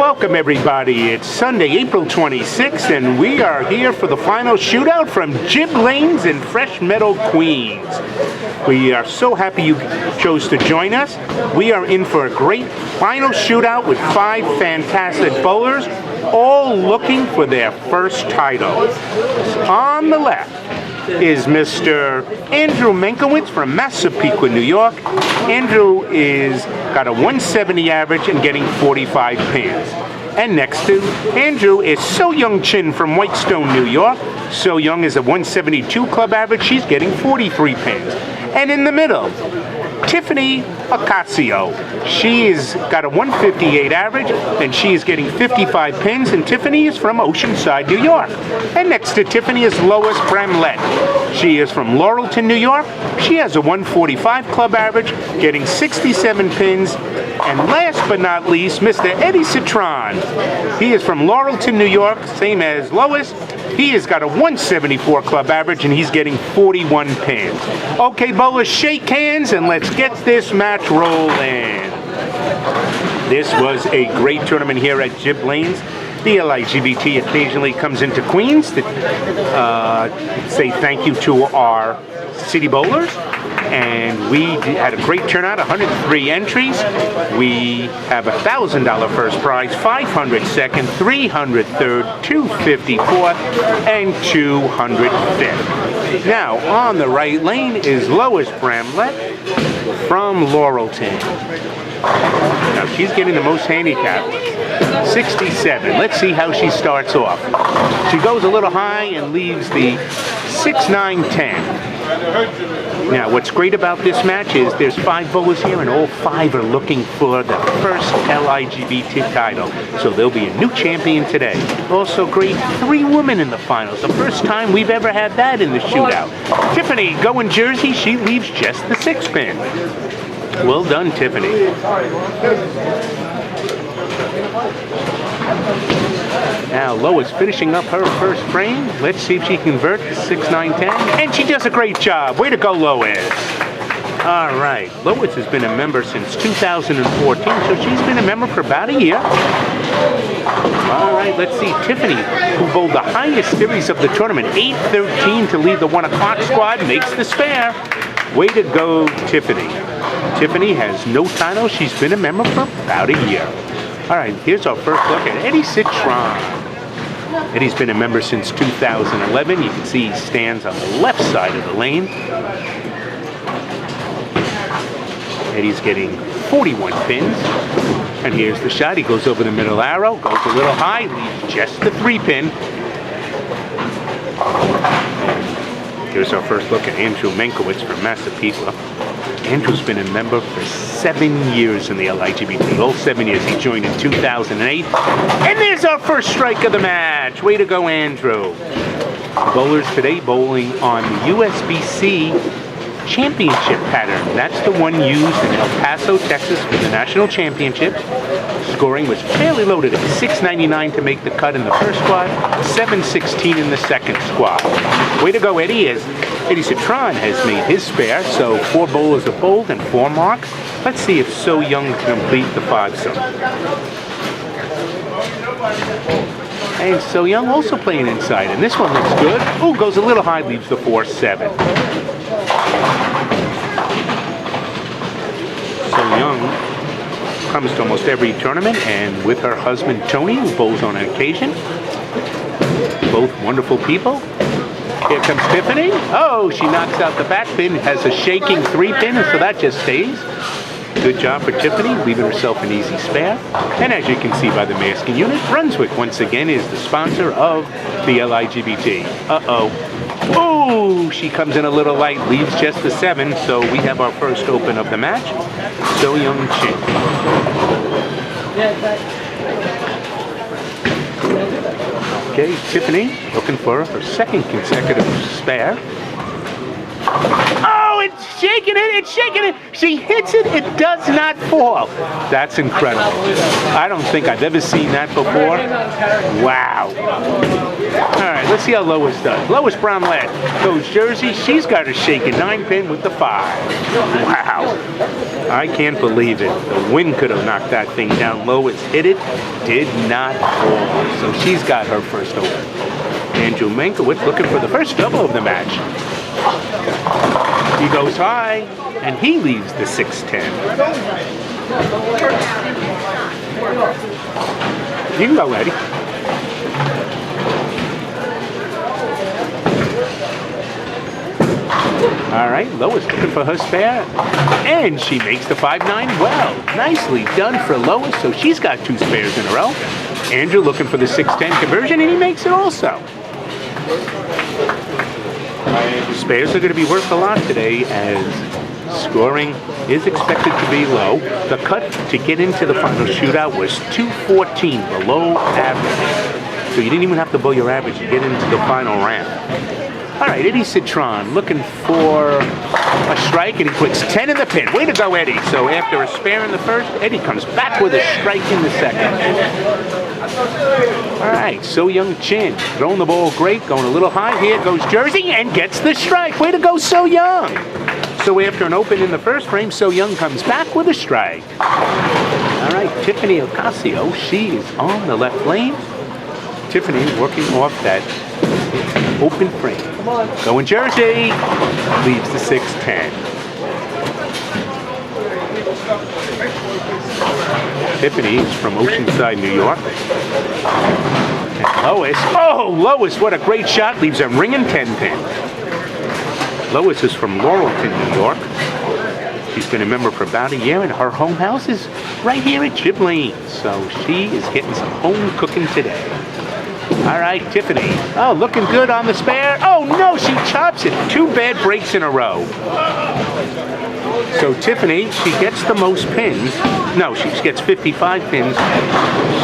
Welcome everybody. It's Sunday, April 26th, and we are here for the final shootout from Jib Lanes in Fresh Meadow, Queens. We are so happy you chose to join us. We are in for a great final shootout with 5 fantastic bowlers, all looking for their first title. On the left is Mr. Andrew Mienkiewicz from Massapequa, New York. Andrew is got a 170 average and getting 45 pins. And next to Andrew is So Young Chin from Whitestone, New York. So Young is a 172 club average. She's getting 43 pins. And in the middle, Tiffany Ocasio. She's got a 158 average and she's getting 55 pins, and Tiffany is from Oceanside, New York. And next to Tiffany is Lois Bramlette. She is from Laurelton, New York. She has a 145 club average, getting 67 pins. And last but not least, Mr. Eddie Citron. He is from Laurelton, New York, same as Lois. He has got a 174 club average and he's getting 41 pins. Okay, bowlers, shake hands and let's get this match rolling. This was a great tournament here at Jib Lanes. The Ligbt occasionally comes into Queens to say thank you to our city bowlers. And we had a great turnout, 103 entries. We have a $1,000 first prize, 500 second, 300 third, 250 fourth, and 200 fifth. Now, on the right lane is Lois Bramlette from Laurelton. Now, she's getting the most handicap, 67. Let's see how she starts off. She goes a little high and leaves the 6, 9, 10. Now, what's great about this match is there's 5 bowlers here, and all 5 are looking for the first Ligbt title. So there'll be a new champion today. Also great, 3 women in the finals. The first time we've ever had that in the shootout. Tiffany, going Jersey, she leaves just the 6 pin. Well done, Tiffany. Now Lois finishing up her first frame. Let's see if she can convert to 6, 9, 10. And she does a great job. Way to go, Lois. All right. Lois has been a member since 2014, so she's been a member for about a year. All right, let's see. Tiffany, who bowled the highest series of the tournament, 8-13 to lead the 1 o'clock squad, makes the spare. Way to go, Tiffany. Tiffany has no title. She's been a member for about a year. All right, here's our first look at Eddie Citron. Eddie's been a member since 2011. You can see he stands on the left side of the lane. Eddie's getting 41 pins. And here's the shot. He goes over the middle arrow, goes a little high, leaves just the 3 pin. Here's our first look at Andrew Mienkiewicz from Massapequa. Andrew's been a member for 7 years in the Ligbt. All 7 years. He joined in 2008. And there's our first strike of the match. Way to go, Andrew. Bowlers today bowling on the USBC championship pattern. That's the one used in El Paso, Texas for the national championships. Scoring was fairly loaded at 699 to make the cut in the first squad, 716 in the second squad. Way to go, Eddie. As Eddie Citron has made his spare, so 4 bowlers are bowled and 4 marks. Let's see if So Young can complete the 5-sum. And So Young also playing inside, and this one looks good. Ooh, goes a little high, leaves the 4-7. So Young comes to almost every tournament, and with her husband Tony, who bowls on occasion. Both wonderful people. Here comes Tiffany. Oh, she knocks out the back pin, has a shaking 3 pin, so that just stays. Good job for Tiffany, leaving herself an easy spare. And as you can see by the masking unit, Brunswick once again is the sponsor of the Ligbt. Uh-oh. Oh, she comes in a little light, leaves just the 7, so we have our first open of the match. So Young Chin. Okay, Tiffany looking for her second consecutive spare. Oh, shaking it, it's shaking it. She hits it, it does not fall. That's incredible. I don't think I've ever seen that before. Wow. All right, let's see how Lois does. Lois Bramlette goes Jersey. She's got a shaking 9-pin with the 5. Wow. I can't believe it. The wind could have knocked that thing down. Lois hit it, did not fall. So she's got her first open. Andrew Mienkiewicz looking for the first double of the match. He goes high, and he leaves the 6-10. You can go, Eddie. All right, Lois looking for her spare, and she makes the 5-9 well. Nicely done for Lois, so she's got 2 spares in a row. Andrew looking for the 6-10 conversion, and he makes it also. Spares are going to be worth a lot today as scoring is expected to be low. The cut to get into the final shootout was 214, below average. So you didn't even have to blow your average to get into the final round. All right, Eddie Citron looking for a strike, and he puts 10 in the pin. Way to go, Eddie. So after a spare in the first, Eddie comes back with a strike in the second. All right, So Young Chin throwing the ball great, going a little high. Here goes Jersey and gets the strike. Way to go, So Young. So after an open in the first frame, So Young comes back with a strike. All right, Tiffany Ocasio, she is on the left lane. Tiffany working off that open frame. Going Jersey, leaves the 6-10. Tiffany is from Oceanside, New York. And Lois, oh, Lois, what a great shot, leaves a ringing 10-pin. Lois is from Laurelton, New York. She's been a member for about a year, and her home house is right here at Jib Lane. So she is getting some home cooking today. All right, Tiffany. Oh, looking good on the spare. Oh, no, she chops it. 2 bad breaks in a row. So Tiffany, she gets the most pins. No, she gets 55 pins.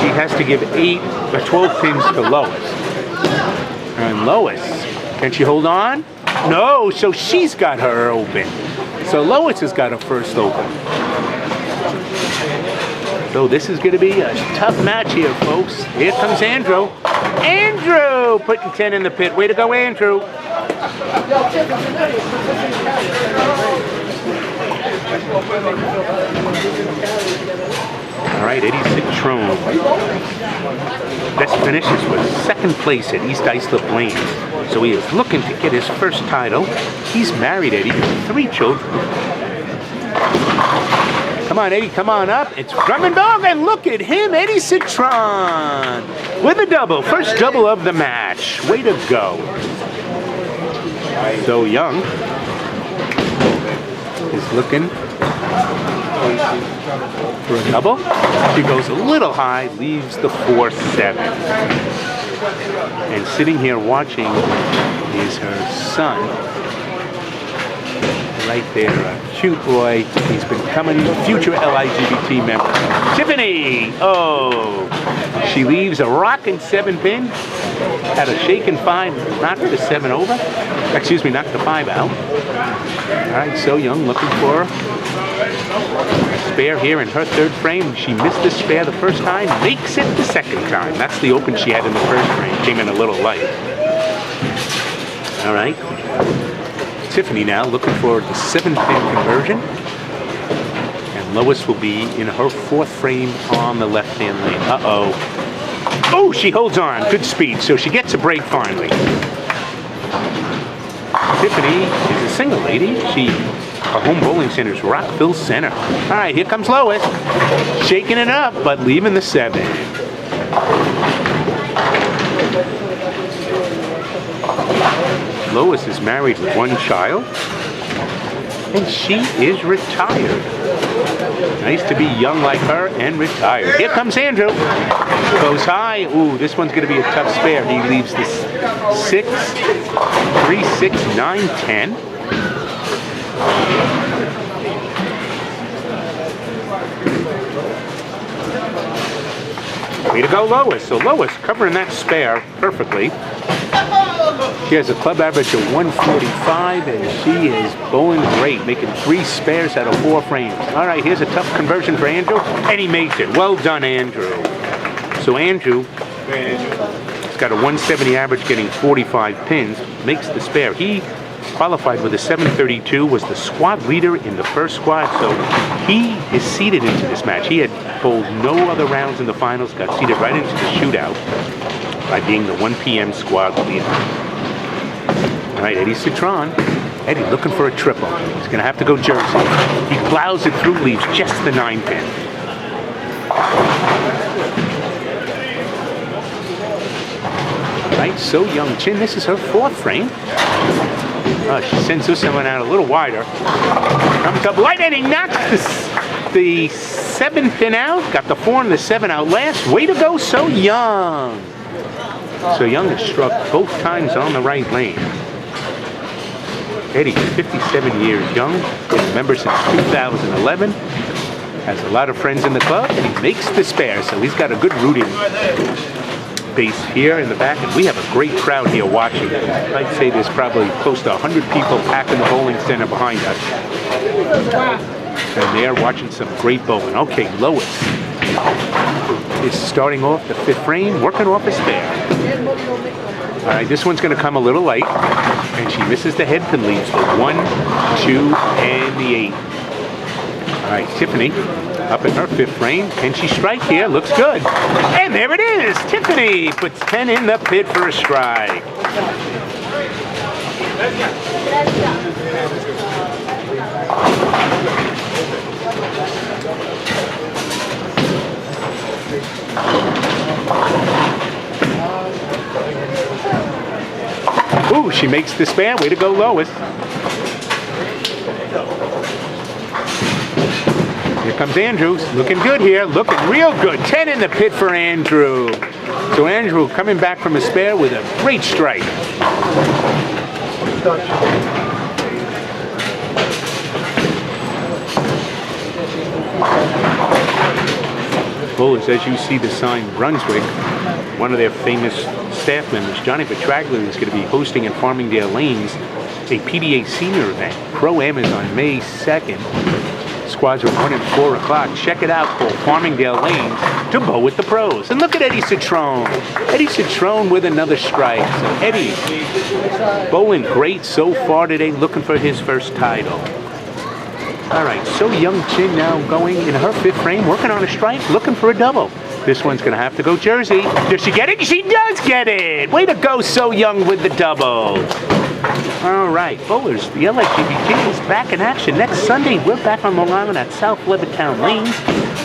She has to give 12 pins to Lois. And Lois, can she hold on? No, so she's got her open. So Lois has got her first open. So this is going to be a tough match here, folks. Here comes Andrew. Andrew putting 10 in the pit. Way to go, Andrew. All right, Eddie Citron. Best finishes was 2nd place at East Islip Lanes. So he is looking to get his first title. He's married, Eddie, with 3 children. Come on, Eddie, come on up. It's Drummond Dog, and look at him, Eddie Citron, with a double. First double of the match. Way to go. So Young is looking for a double. She goes a little high, leaves the 4-7. And sitting here watching is her son. Right there, a cute boy. He's been coming, future LGBT member. Tiffany! Oh! She leaves a rocking 7-pin. Had a shaking 5, knocked the 7 over. Excuse me, knocked the 5 out. All right, So Young looking for a spare here in her 3rd frame. She missed the spare the first time, makes it the 2nd time. That's the open she had in the 1st frame. Came in a little light. All right. Tiffany now looking for the 7-pin conversion. And Lois will be in her 4th frame on the left-hand lane. Uh-oh. Oh, she holds on. Good speed. So she gets a break finally. Tiffany is a single lady. Her home bowling center is Rockville Center. All right, here comes Lois. Shaking it up, but leaving the 7. Lois is married with 1 child, and she is retired. Nice to be young like her and retired. Here comes Andrew. Goes high. Ooh, this one's going to be a tough spare. He leaves this 6, 3, 6, 9, 10. Way to go, Lois. So Lois covering that spare perfectly. She has a club average of 145, and she is bowling great, making 3 spares out of 4 frames. All right, here's a tough conversion for Andrew, and he makes it. Well done, Andrew. So Andrew has got a 170 average, getting 45 pins, makes the spare. He qualified with a 732, was the squad leader in the first squad, so he is seeded into this match. He had bowled no other rounds in the finals, got seeded right into the shootout by being the 1 p.m. squad leader. All right, Eddie Citron. Eddie looking for a triple. He's going to have to go Jersey. He plows it through, leaves just the 9 pin. All right, So Young Chin, this is her 4th frame. She sends this one out a little wider. Comes up light, and he knocks the 7 pin out. Got the 4 and the 7 out last. Way to go, So Young. So Young has struck both times on the right lane. Eddie, 57 years young, been a member since 2011. Has a lot of friends in the club. He makes the spare, so he's got a good rooting base here in the back, and we have a great crowd here watching. I'd say there's probably close to 100 people packing the bowling center behind us. And they're watching some great bowling. Okay, Lois is starting off the 5th frame, working off a spare. All right, this one's going to come a little light, and she misses the head pin, leaves the 1, 2, and the 8. All right, Tiffany up in her 5th frame. Can she strike here? Looks good. And there it is. Tiffany puts 10 in the pit for a strike. Ooh, she makes the spare. Way to go, Lois. Here comes Andrew, looking good here, looking real good. 10 in the pit for Andrew. So Andrew coming back from a spare with a great strike. Bowlers, as you see the sign Brunswick, one of their famous staff members, Johnny Petraglia, is going to be hosting in Farmingdale Lanes a PBA senior event. Pro-Am is on May 2nd. Squads are 1 and 4 o'clock. Check it out, called Farmingdale Lanes, to bow with the pros. And look at Eddie Citron. Eddie Citron with another strike. So Eddie bowling great so far today, looking for his first title. All right, So Young Chin now going in her 5th frame, working on a strike, looking for a double. This one's going to have to go Jersey. Does she get it? She does get it. Way to go, So Young, with the double. All right, bowlers, the LIGBT is back in action. Next Sunday, we're back on Long Island at South Levittown Lanes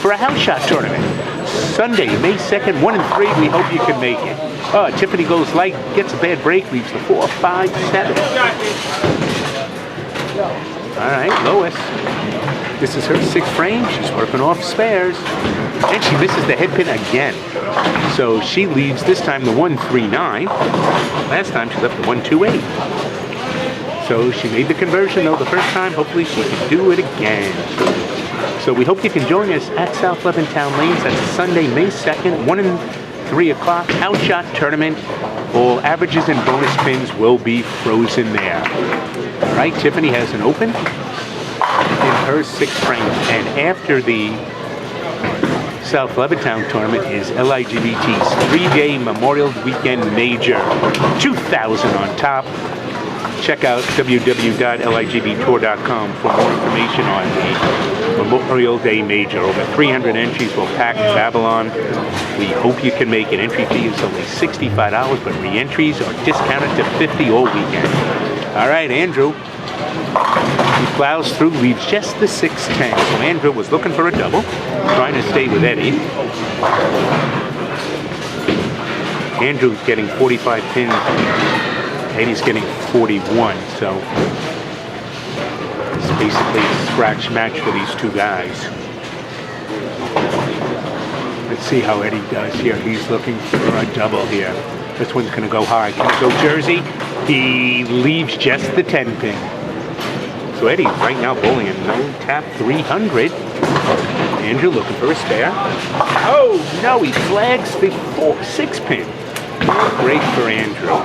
for a house shot tournament. Sunday, May 2nd, 1 and 3. We hope you can make it. Tiffany goes light, gets a bad break, leaves the 4, 5, 7. All right, Lois. This is her 6th frame. She's working off spares. And she misses the head pin again. So she leaves this time the 139. Last time she left the 128. So she made the conversion though the first time. Hopefully she can do it again. So we hope you can join us at South Levittown Lanes. That's Sunday, May 2nd, 1 and 3 o'clock. House shot tournament. All averages and bonus pins will be frozen there. All right, Tiffany has an open in her 6th frame. And after the South Levittown tournament is LIGBT's 3-day Memorial Weekend Major. 2,000 on top. Check out www.ligbtour.com for more information on the Memorial Day Major. Over 300 entries will pack Babylon. We hope you can make it. Entry fee is only $65, but re-entries are discounted to $50 all weekend. All right, Andrew. He plows through, leaves just the 6-10. So Andrew was looking for a double, trying to stay with Eddie. Andrew's getting 45 pins. Eddie's getting 41. So it's basically a scratch match for these two guys. Let's see how Eddie does here. He's looking for a double here. This one's going to go high. Can it go Jersey? He leaves just the 10 pin. So Eddie right now bowling a no tap 300. Andrew looking for a spare. Oh no, he flags the 6 pin. Great for Andrew.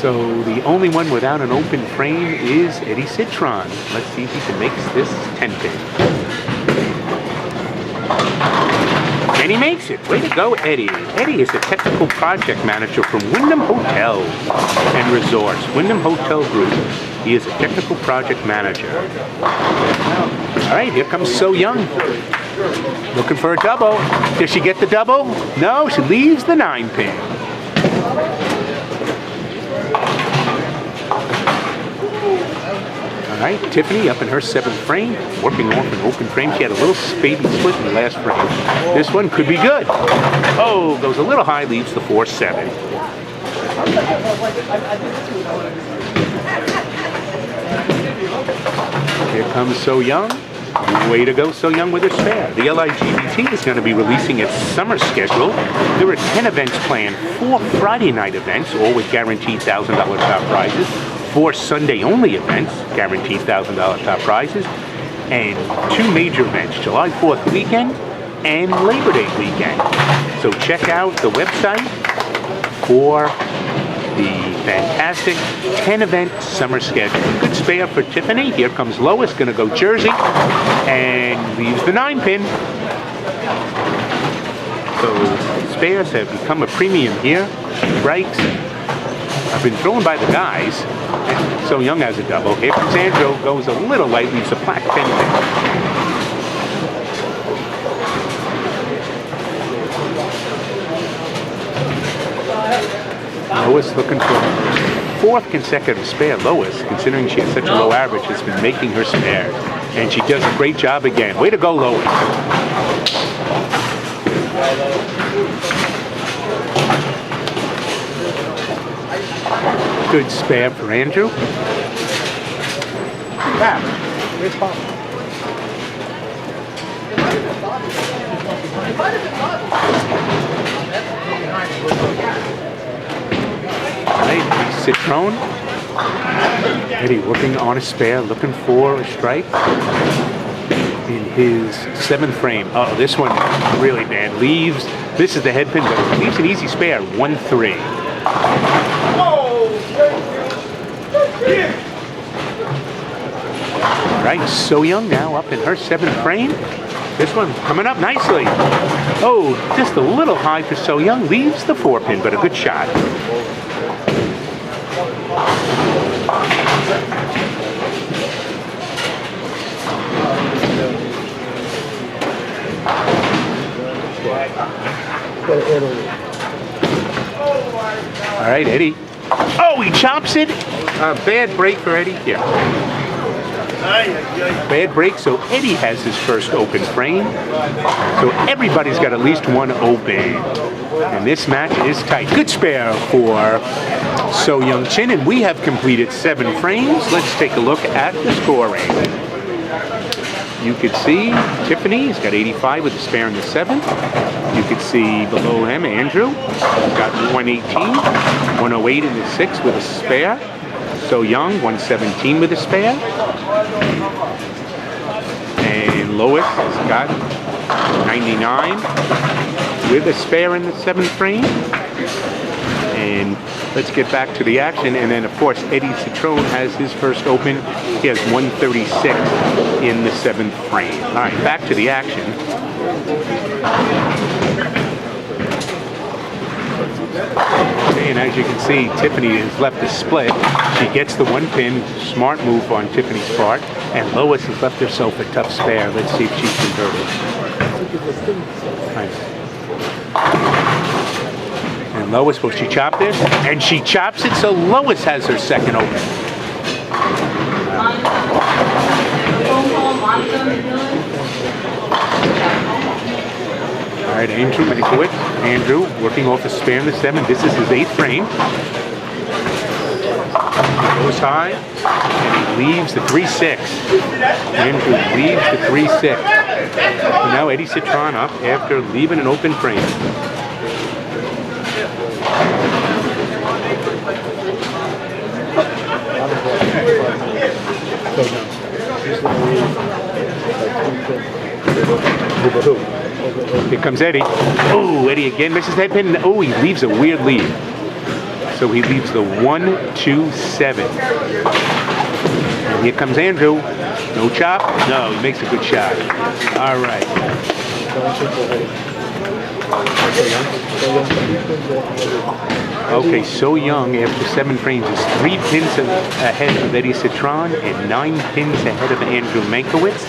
So the only one without an open frame is Eddie Citron. Let's see if he can make this 10-pin. And he makes it. Way to go, Eddie. Eddie is a technical project manager from Wyndham Hotels and Resorts, Wyndham Hotel Group. He is a technical project manager. All right, here comes So Young. Looking for a double. Does she get the double? No, she leaves the 9-pin. All right, Tiffany up in her 7th frame, working off an open frame. She had a little baby split in the last frame. This one could be good. Oh, goes a little high, leaves the 4-7. Here comes So Young. Way to go, So Young with her spare. The Ligbt is going to be releasing its summer schedule. There are 10 events planned, 4 Friday night events, all with guaranteed $1,000 top prizes, 4 Sunday-only events, guaranteed $1,000 top prizes, and 2 major events, July 4th weekend and Labor Day weekend. So check out the website for the fantastic 10-event summer schedule. Good spare for Tiffany. Here comes Lois, going to go Jersey, and leaves the 9-pin. So spares have become a premium here. Breaks have been thrown by the guys. So Young has a double. Here comes Andrew, goes a little light, leaves a flat 10-pin. Lois looking for her 4th consecutive spare. Lois, considering she has such a low average, has been making her spares. And she does a great job again. Way to go, Lois. Good spare for Andrew. Where's Pop? Citron. Eddie working on a spare, looking for a strike in his 7th frame. Oh, this one really bad. Leaves, this is the head pin, but leaves an easy spare, 1-3. All right, So Young now up in her 7th frame. This one coming up nicely. Oh, just a little high for So Young. Leaves the 4-pin, but a good shot. All right, Eddie. Oh, he chops it. Bad break for Eddie. Yeah. Bad break, so Eddie has his first open frame. So everybody's got at least one open. And this match is tight. Good spare for So Young Chin, and we have completed 7 frames. Let's take a look at the scoring. You could see Tiffany's got 85 with a spare in the 7th. You could see below him Andrew got 118, 108 in the 6th with a spare. So Young 117 with a spare. And Lois has got 99 with a spare in the 7th frame. And let's get back to the action. And then, of course, Eddie Citron has his first open. He has 136 in the 7th frame. All right, back to the action. Okay, and as you can see, Tiffany has left the split. She gets the 1-pin. Smart move on Tiffany's part. And Lois has left herself a tough spare. Let's see if she's converted. Nice. And Lois, will she chop this? And she chops it, so Lois has her second open. All right, Andrew Mienkiewicz. Andrew working off a spare in the 7. This is his 8th frame. He goes high, and he leaves the 3-6. Andrew leaves the 3-6. And now Eddie Citron up after leaving an open frame. Here comes Eddie. Oh, Eddie again misses that pin. Oh, he leaves a weird lead. So he leaves the 1-2-7. And here comes Andrew. No chop? No, he makes a good shot. All right. Okay, So Young after 7 frames is 3 pins ahead of Eddie Citron and 9 pins ahead of Andrew Mienkiewicz.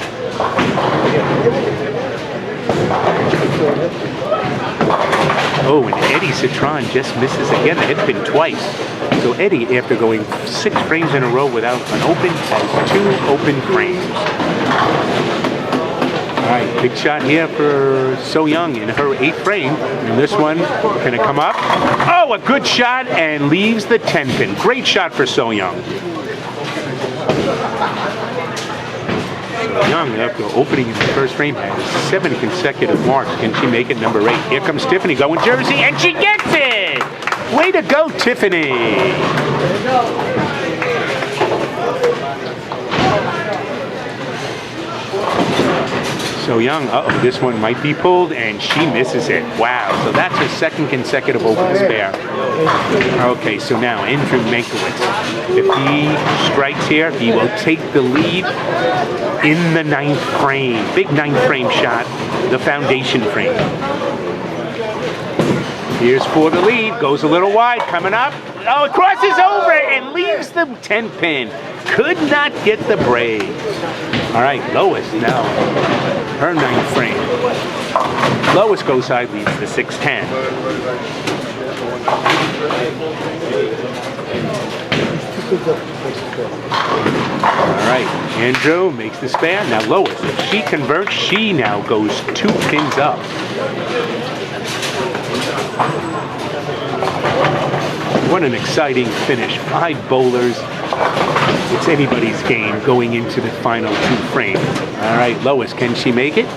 Oh, and Eddie Citron just misses again the head pin twice. So Eddie, after going 6 frames in a row without an open, has 2 open frames. All right, big shot here for So Young in her 8th frame. And this one, gonna come up. Oh, a good shot and leaves the 10 pin. Great shot for So Young. Young, after opening in the first frame, has 7 consecutive marks. Can she make it? Number 8. Here comes Tiffany going Jersey, and she gets it! Way to go, Tiffany! So Young, uh-oh, this one might be pulled, and she misses it. Wow, so that's her 2nd consecutive open spare. Okay, so now Andrew Mienkiewicz. If he strikes here, he will take the lead in the 9th frame. Big 9th frame shot, the foundation frame. Here's for the lead, goes a little wide, coming up. Oh, it crosses over and leaves the 10 pin. Could not get the break. All right, Lois now, her 9th frame. Lois goes side, leads the 6-10. All right, Andrew makes the spare. Now Lois, if she converts, she now goes 2 pins up. What an exciting finish. 5 bowlers. It's anybody's game going into the final 2 frames. All right, Lois, can she make it?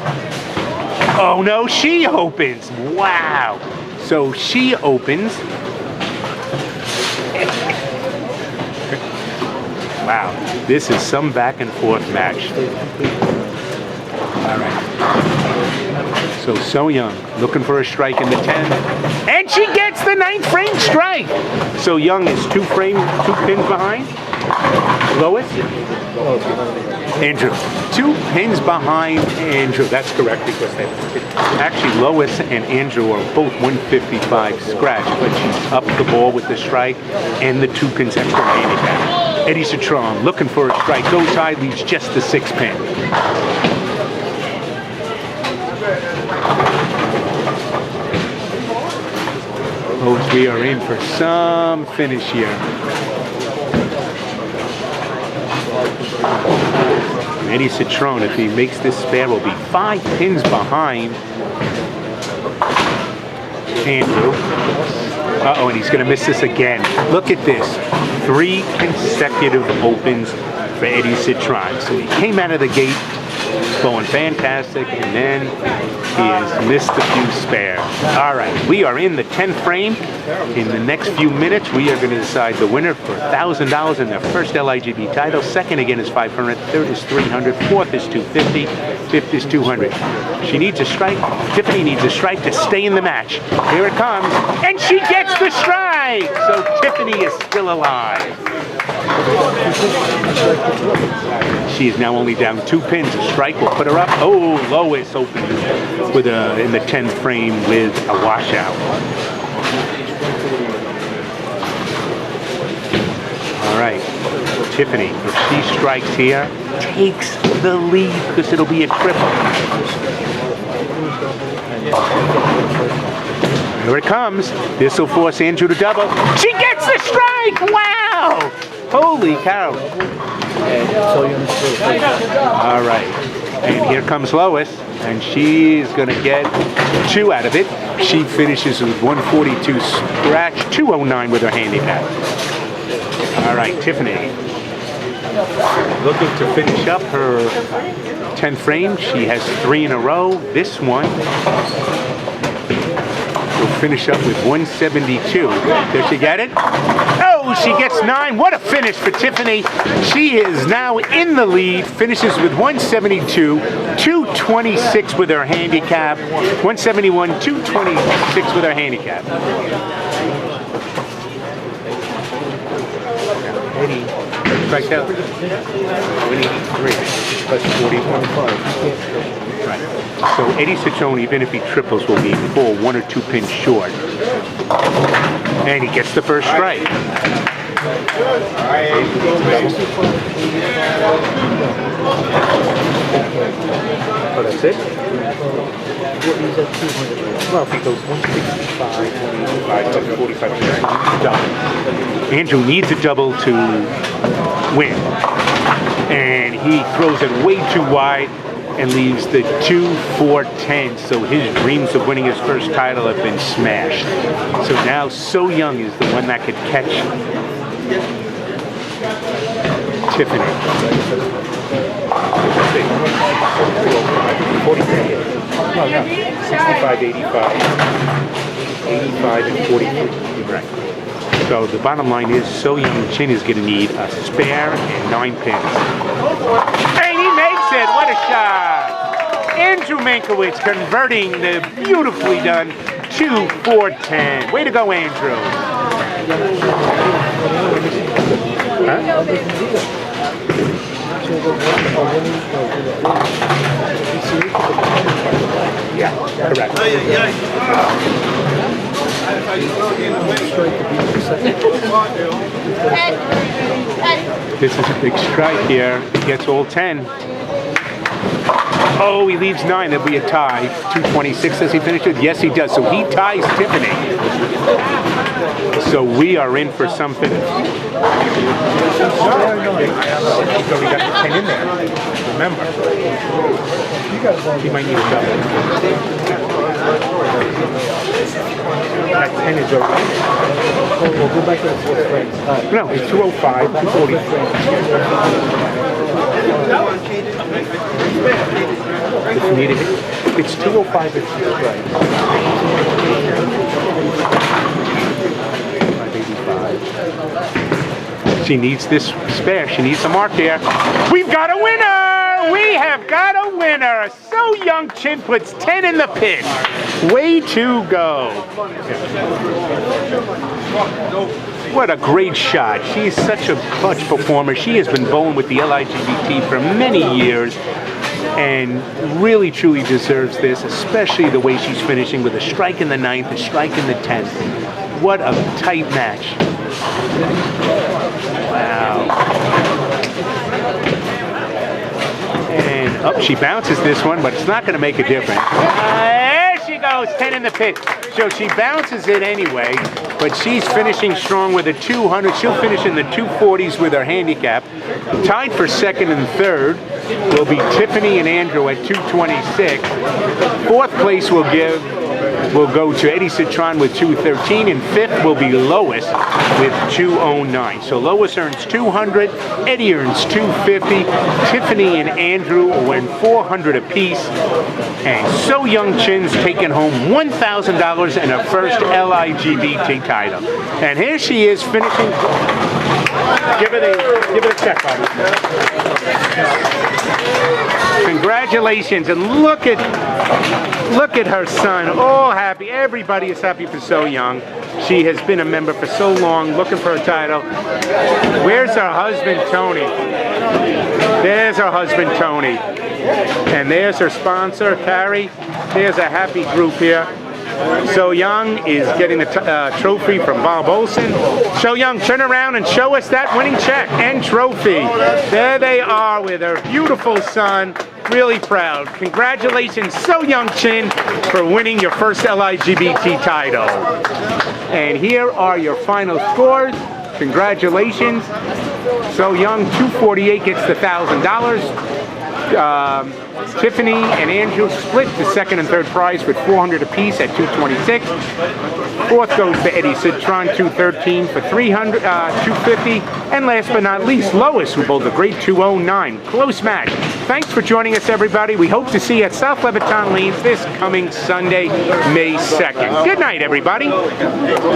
Oh no, she opens. Wow. So she opens. Wow, this is some back and forth match. All right. So Young looking for a strike in the 10, and she gets the 9th frame strike. So Young is 2 pins behind. Lois, Andrew, 2 pins behind Andrew. That's correct because actually Lois and Andrew are both 155 scratch, but she's up the ball with the strike and the 2 pins extra handicap. Eddie Citron looking for a strike, goes high, leaves just the 6 pin. Folks, we are in for some finish here. Eddie Citron, if he makes this spare, will be 5 pins behind Andrew. Uh-oh, and he's going to miss this again. Look at this. 3 consecutive opens for Eddie Citron. So he came out of the gate going fantastic, and then he has missed a few spares. All right, we are in the 10th frame. In the next few minutes, we are going to decide the winner for $1,000 in their first LIGB title. Second again is $500, third is $300, fourth is $250, fifth is $200. She needs a strike. Tiffany needs a strike to stay in the match. Here it comes, and she gets the strike. So Tiffany is still alive. She is now only down 2 pins. A strike will put her up. Oh, Lois opens with in the 10th frame with a washout. All right, Tiffany, if she strikes here, takes the lead because it'll be a triple. Here it comes. This will force Andrew to double. She gets the strike! Wow! Holy cow. All right. And here comes Lois, and she's going to get 2 out of it. She finishes with 142 scratch, 209 with her handicap. All right, Tiffany. Looking to finish up her 10th frame. She has 3 in a row. This one will finish up with 172. Does she get it? Oh, she gets 9. What a finish for Tiffany. She is now in the lead, finishes with 172, 226 with her handicap, 171, 226 with her handicap. Right there. 183 plus 41. Right. So Eddie Citron, even if he triples, will be 1 or 2 pins short. And he gets the first strike. Oh, that's it? Well, if he goes 165, 185, 745, double. Andrew needs a double to win. And he throws it way too wide and leaves the 2-4-10. So his dreams of winning his first title have been smashed. So now So Young is the one that could catch Tiffany. 65, 85, 85, and 43. Right. So the bottom line is So Young Chin is going to need a spare and 9 pins. And he makes it! What a shot! Andrew Mienkiewicz converting the beautifully done 2-4-10. Way to go, Andrew. Huh? Yeah, correct. This is a big strike here. He gets all 10. Oh, he leaves 9. There'll be a tie. 226 does he finish with? Yes, he does. So he ties Tiffany. So we are in for something. So we got the 10 in there. Remember. He might need a double. That 10 is over. We'll go back to the 4th frame. No, it's 205, 240. If needed, it's 205 if she's right. 585. She needs this spare. She needs a mark there. We've got a winner! We have got a winner! So Young Chin puts 10 in the pit. Way to go. What a great shot. She is such a clutch performer. She has been bowling with the LIGBT for many years and really truly deserves this, especially the way she's finishing with a strike in the 9th, a strike in the 10th. What a tight match. Wow. And up she bounces this one, but it's not going to make a difference. There she goes, 10 in the pit. So she bounces it anyway, but she's finishing strong with a 200. She'll finish in the 240s with her handicap. Tied for 2nd and 3rd will be Tiffany and Andrew at 226. 4th place will go to Eddie Citron with 213, and 5th will be Lois with 209. So Lois earns 200, Eddie earns 250, Tiffany and Andrew win 400 apiece, and So Young Chin's taking home $1,000 and her first LIGBT title. And here she is finishing. Give it a check, Bobby. Congratulations, and look at her son, all happy. Everybody is happy for So Young. She has been a member for so long, looking for a title. Where's her husband, Tony? There's her husband, Tony. And there's her sponsor, Carrie. There's a happy group here. So Young is getting the trophy from Bob Olson. So Young, turn around and show us that winning check and trophy. There they are with her beautiful son. Really proud. Congratulations, So Young Chin, for winning your first LIGBT title. And here are your final scores. Congratulations. So Young, 248 gets the $1,000. Tiffany and Andrew split the 2nd and 3rd prize with 400 apiece at 226. 4th goes to Eddie Citron, 213 for 300, 250. And last but not least, Lois, who bowled a great 209. Close match. Thanks for joining us, everybody. We hope to see you at South Leviton Lanes this coming Sunday, May 2nd. Good night, everybody.